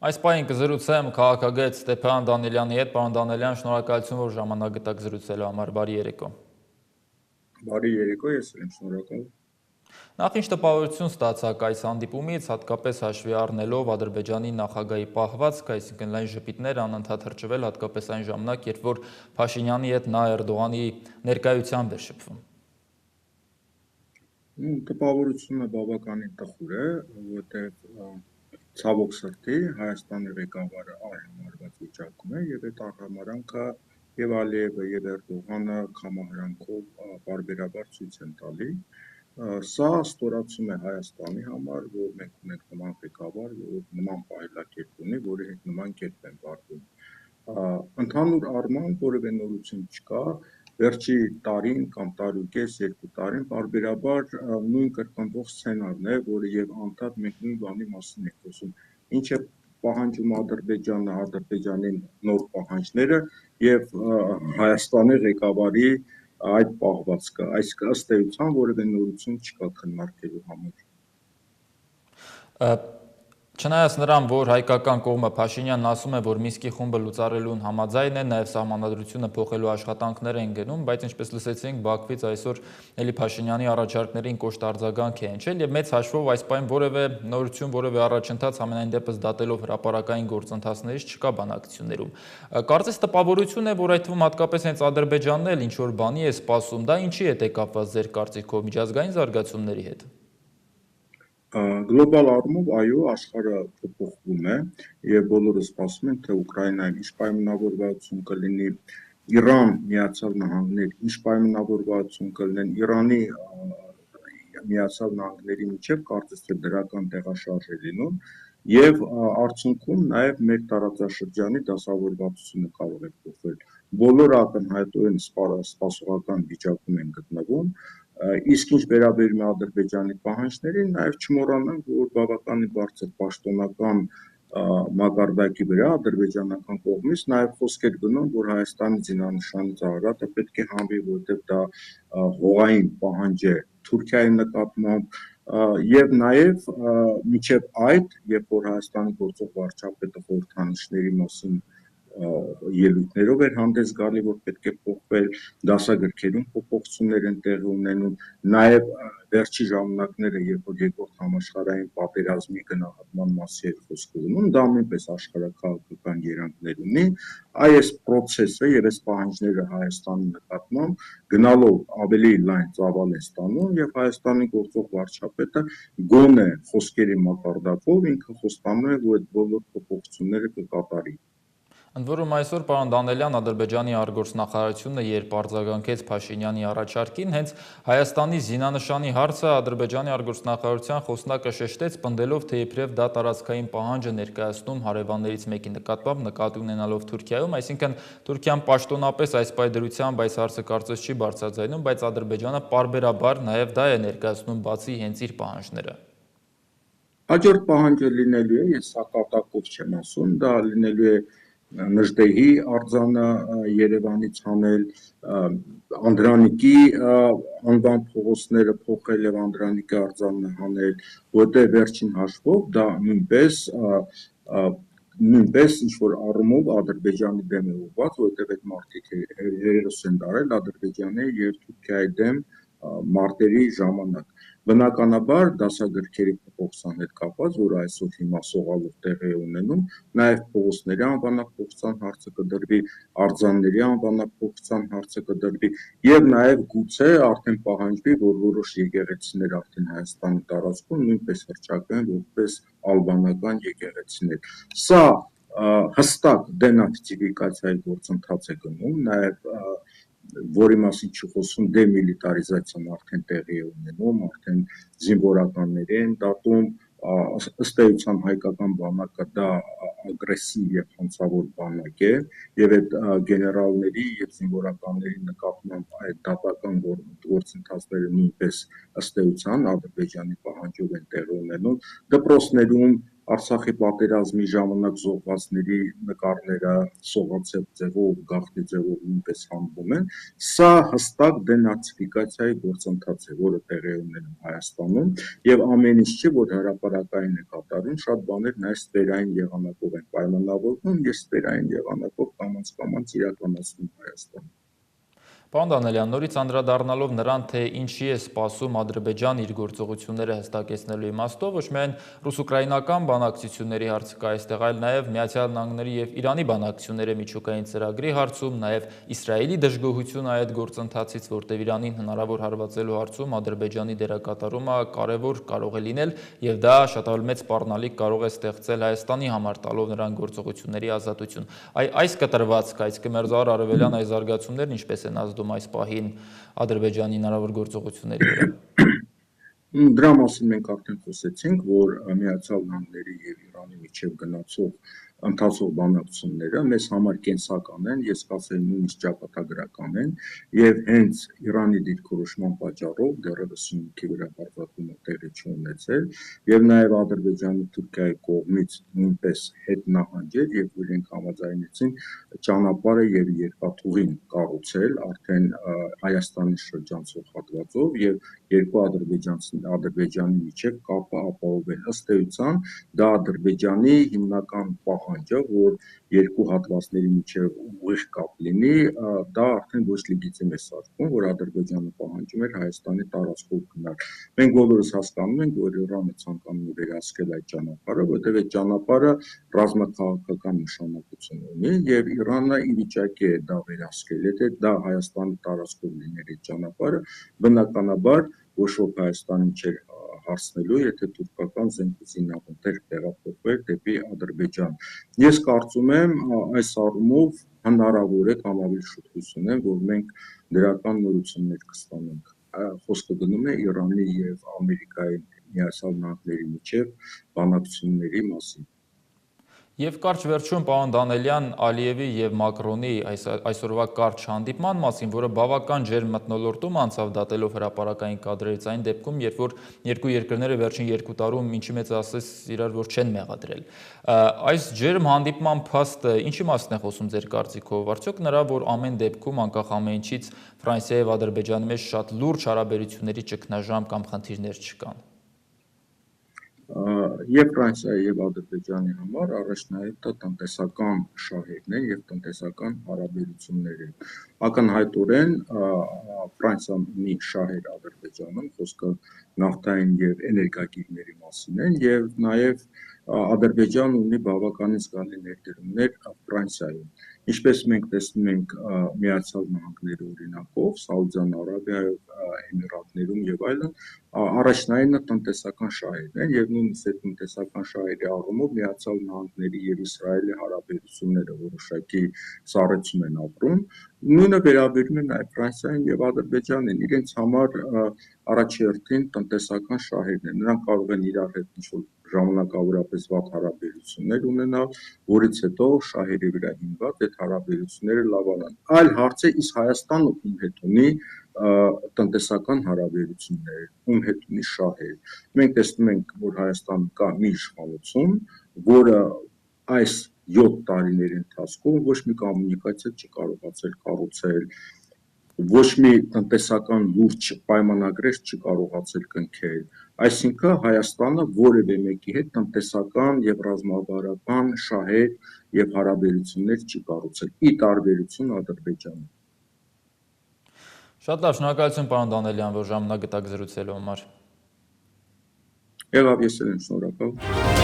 Այս պահին կզրուցեմ քաղաքագետ Ստեփան Դանիելյանի հետ։ Պարոն Դանիելյան, շնորհակալություն, որ ժամանակ գտաք զրուցելու համար։ Բարի երեկո։ Բարի երեկո, ես եմ շնորհակալ։ Նախ ինչ տպավորություն ստացաք այս հանդիպումից, հատկապես հաշվի առնելով Ադրբեջանի նախագահի պահվածքը, այսինքն լայն ժպիտներ անընդհատ հրճվել, հատկապես այն ժամանակ, երբ որ Փաշինյանի հետ նա Էրդողանի ներկայությամբ էր շփվում։ Տպավորությունը բավականին տխուր է, որովհետև ցավոք սրտի Հայաստանի ղեկավարը արհամարհված վիճակում է եւ այդ արհամարհանքը եւ Ալիևը եւ Էրդողանը կամահրանքով բարբերաբար ցույց են տալի։ Սա ստորացում է Հայաստանի համար, որ մենք ունենք նման ղեկավար, որ նման պայելակերպ ունի, որի հետ նման կերպ են վարվում։ Ընդհանուր առմամբ որևէ նորություն չկա, վերջի տարին կամ տարուկես, երկու տարին բարբերաբար նույն կրկնվող սցենարն է, որը եւ անդադ մենք նույն բանի մասին ենք խոսում։ Ինչ է պահանջում Ադրբեջանը, Ադրբեջանի նոր պահանջները եւ Հայաստանի ղեկավարի այդ պահվածքը, այսինքն ըստ էության որևէ նորություն չկա քննարկելու համար։ Չնայած նրան, որ հայկական կողմը Փաշինյանն ասում է, որ Մինսկի խումբը լուծարելուն համաձայն է, նաև սահմանադրությունը փոխելու աշխատանքներ են գնում, բայց ինչպես լսեցինք, Բաքվից այսօր էլի Փաշինյանի առաջարկներին կոշտ արձագանք է հնչել եւ մեծ հաշվով այս պայն որևէ նորություն, որևէ առաջընթաց ամենայն դեպս դատելով հրապարակային գործընթացներից չկա բանակցություններում։ Կարծես տպավորություն է, որ այդ թվում հատկապես հենց Ադրբեջանն էլ ինչ որ բանի է սպասում, դա ինչի հետ է կապված ձեր կարծիքով միջազգային զարգացումների հետ։ Գլոբալ առումով այո, աշխարհը փոփոխվում է եւ բոլորը սպասում են, թե Ուկրաինայում ինչ պայմանավորվածություն կլինի, Իրան, Միացյալ Նահանգներ ինչ պայմանավորվածություն կլինեն, Իրանի Միացյալ Նահանգների միջև կարծես թե դրական տեղաշարժ է լինում եւ արդյունքում նաեւ մեր տարածաշրջանի դասավորվածությունը կարող է փոխվել։ Բոլորը ակնհայտորեն սպասողական վիճակում են գտնվում։ Իսկ ինչ վերաբերում է Ադրբեջանի պահանջներին, նաև չմոռանանք, որ բավականին բարձր պաշտոնական մակարդակի վրա ադրբեջանական կողմից նաև խոսքեր գնում, որ Հայաստանի զինանշանի ծառայողը պետք է հանվի, որովհետև դա հողային պահանջ է Թուրքիայի նկատմամբ եւ նաև միջև այդ, երբ որ Հայաստանի գործող վարչապետը խորհրդանիշների մասին ելույթներով էր հանդես գալի, որ պետք է փոխվել, դասագրքերում փոփոխություններ են տեղի ունենում, նաև վերջի ժամանակները, երբ որ երկրորդ համաշխարհային պատերազմի գնահատման մասի էր խոսքը գնում, դա նույնպես աշխարհաքաղաքական երանգներ ունի, այս process-ը եւ այս պահանջները Հայաստանի նկատմամբ գնալով ավելի լայն ծավալ է ստանում եւ Հայաստանի գործող վարչապետը գոնե խոսքերի մակարդակով ինքը խոստանում է, որ այդ բոլոր փոփոխությունները կկատարի։ Ընդ որում այսօր պարոն Դանիելյան, Ադրբեջանի արտգործնախարարությունը երբ արձագանքեց Փաշինյանի առաջարկին, հենց Հայաստանի զինանշանի հարցը Ադրբեջանի արտգործնախարարության խոսնակը շեշտեց, պնդելով, թե իբրև դա տարածքային պահանջ է ներկայացնում հարևաններից մեկի նկատմամբ, նկատի ունենալով Թուրքիայում, այսինքն Թուրքիան պաշտոնապես այս պայդրությամբ այս հարցը կարծես չի բարձրաձայնում, բայց Ադրբեջանը պարբերաբար նաև դա է ներկայացնում, բացի հենց իր պահանջները։ Հաջորդ պահանջը լինելու է, ես սա կատակով չեմ ասում, դա լինելու է Նժդեհի արձանը Երևանից հանել, Անդրանիկի անվան փողոցները փոխել եւ Անդրանիկի արձանը հանել, որտեղ վերջին հաշվով դա նույնպես ինչ որ առումով Ադրբեջանի դեմ է ուղղված, որտեղ այդ մարտիկ երերս են դարել Ադրբեջանի եւ Թուրքիայի դեմ մարտերի ժամանակ։ Բնականաբար դասագրքերի փոփոխության հետ կապված, որ այսօր հիմա սողալով տեղի է ունենում, նաև փողոցների անվանափոխության հարցը կդրվի, արձանների անվանափոխության հարցը կդրվի եւ նաև գուցե արդեն պահանջվի, որ որոշ եկեղեցիներ արդեն Հայաստանի տարածքում նույնպես հռչակվեն որպես ալբանական եկեղեցիներ։ Սա հստակ դենացիֆիկացիայի գործընթաց է գնում, նաև որի մասին չխոսում դեմիլիտարիզացիան արդեն տեղի է ունենում, արդեն զինվորականների են դատում, ըստ էության հայկական բանակը դա ագրեսիվ եւ հանցավոր բանակ է եւ այդ գեներալների եւ զինվորականների նկատմամբ այդ դատական գործընթացները նույնպես ըստ էության Ադրբեջանի պահանջով են տեղի ունենում, դպրոցներում Արցախի պատերազմի ժամանակ զոհվածների նկարները սողացել ձևով, գաղտնի ձևով նույնպես հանվում են։ Սա հստակ դենացիֆիկացիայի գործընթաց է, որը տեղի է ունենում Հայաստանում, եւ ամեն ինչ չի, որ հրապարակային է կատարում, շատ բաներ նաեւ ստվերային եղանակով են պայմանավորվում եւ ստվերային եղանակով կամաց իրականացնում Հայաստանում։ Պարոն Դանելյան, նորից անդրադառնալով նրան, թե ինչի է սպասում Ադրբեջան իր գործողությունները հստակեցնելու իմաստով, ոչ միայն ռուս-ուկրաինական բանակցությունների հարցը կա այստեղ, այլ նաև Միացյալ Նահանգների եւ Իրանի բանակցությունների միջուկային ծրագրի հարցում, նաև Իսրայելի դժգոհությունը այդ գործընթացից, որտեղ Իրանին հնարավոր հարվածելու հարցում Ադրբեջանի դերակատարումը կարևոր կարող է լինել եւ դա շատ մեծ սպառնալիք կարող է ստեղծել Հայաստանի համար, տալով նրան գործողությունների ազատություն։ Այս կտրվածքը, այսինքն Մերձավոր Արևելյան այս զարգացումներն ինչպես են ազդում այս պահին Ադրբեջանի հնարավոր գործողությունների վրա։ Դրա մասին մենք արդեն խոսեցինք, որ Միացյալ Նահանգների եւ Իրանի միջև ընթացող բանակցությունները մեզ համար կենսական են, ես կասեի նույնիսկ ճակատագրական են, եւ հենց Իրանի դիրքորոշման պատճառով դեռևս Սյունիքի վրա հարձակումը տեղի չունեցել, եւ նաեւ Ադրբեջանի Թուրքիայի կողմից նույնպես հետ նահանջել եւ իրենք համաձայնեցին ճանապարհը եւ երկաթուղին կառուցել արդեն Հայաստանի շրջանցող հատվածով եւ երկու Ադրբեջանի միջև կապը ապահովել։ Ըստ էության դա Ադրբեջանի հիմնական պահանջը, որ երկու հատվածների միջև ուղիղ կապ լինի, դա արդեն ոչ լեգիտիմ է սարքում, որ Ադրբեջանը պահանջում էր Հայաստանի տարածքով գնալ։ Մենք բոլորս հասկանում ենք, որ Իրանը ցանկանում է վերահսկել այդ ճանապարհը, որտեղ այդ ճանապարհը ռազմաքաղաքական նշանակություն ունի եւ Իրանը ի վիճակի է դա վերահսկել։ Եթե դա Հայաստանի տարածքով լիներ այդ ճանապարհը, բնականաբար ոչ ոք Հայաստանին չէր հարցնելու, եթե թուրքական զինավուններ տեղափոխվեր դեպի Ադրբեջան։ Ես կարծում եմ այս առումով հնարավոր է կամ ավելի շուտ հույս ունեմ, որ մենք դրական նորություններ կստանանք։ Խոսքը գնում է Իրանի եւ Ամերիկայի Միացյալ Նահանգների միջև բանակցությունների մասին։ Եվ կարճ վերջում, պարոն Դանելյան, Ալիևի եւ Մակրոնի այսօրվա կարճ հանդիպման մասին, որը բավական ջերմ մթնոլորտում անցավ, դատելով հրապարակային կադրերից այն դեպքում, երբ որ երկու երկրները վերջին 2 տարում ինչի մեծ ասես իրար որ չեն մեղադրել։ Այս ջերմ հանդիպման փաստը ինչի մասին է խոսում ձեր կարծիքով։ Արդյոք նրա, որ ամեն դեպքում անկախ ամեն ինչից Ֆրանսիայի եւ Ադրբեջանի մեջ շատ լուրջ հարաբերությունների ճգնաժամ կամ խնդիրներ չկան։ Եւ Ֆրանսիայի եւ Ադրբեջանի համար առաջնահերթը տնտեսական շահերն են եւ տնտեսական հարաբերությունները։ Ակնհայտորեն Ֆրանսիան ունի շահեր Ադրբեջանում, խոսքը նավթային եւ էներգակիրների մասին են եւ նաեւ Ադրբեջանը ունի բավականին զգալի ներդրումներ Ֆրանսիայում։ Ինչպես մենք տեսնում ենք Միացյալ Նահանգների օրինակով, Սաուդյան Արաբիայով, Էմիրատներում եւ այլն, առաջնայինը տնտեսական շահերն են եւ նույնիսկ այդ տնտեսական շահերի առումով Միացյալ Նահանգների եւ Իսրայելի հարաբերությունները որոշակի սառեցում են ապրում։ Նույնը վերաբերում է նաեւ Ֆրանսիային եւ Ադրբեջանին, իրենց համար առաջերտին տնտեսական շահերն են։ Նրանք կարող են իրար հետ ինչ-որ ժամանակավորապես վատ հարաբերություններ ունենալ, որից հետո շահերի վրա հիմնված այդ հարաբերությունները լավանան։ Այլ հարց է, իսկ Հայաստանը ում հետ ունի տնտեսական հարաբերություններ, ում հետ ունի շահեր։ Մենք տեսնում ենք, որ Հայաստանը կա մի իշխանություն, որը այս 7 տարիների ընթացքում ոչ մի կոմունիկացիա չի կարողացել կառուցել, ոչ մի տնտեսական լուրջ պայմանագրեր չի կարողացել կնքել։ Այսինքն Հայաստանը որևէ մեկի հետ տնտեսական եւ ռազմավարական շահեր եւ հարաբերություններ չի կառուցել, ի տարբերություն Ադրբեջանի։ Շատ լավ, շնորհակալություն պարոն Դանելյան, որ ժամանակ գտաք զրուցելու համար։ Եղավ, ես էլ եմ շնորհակալ։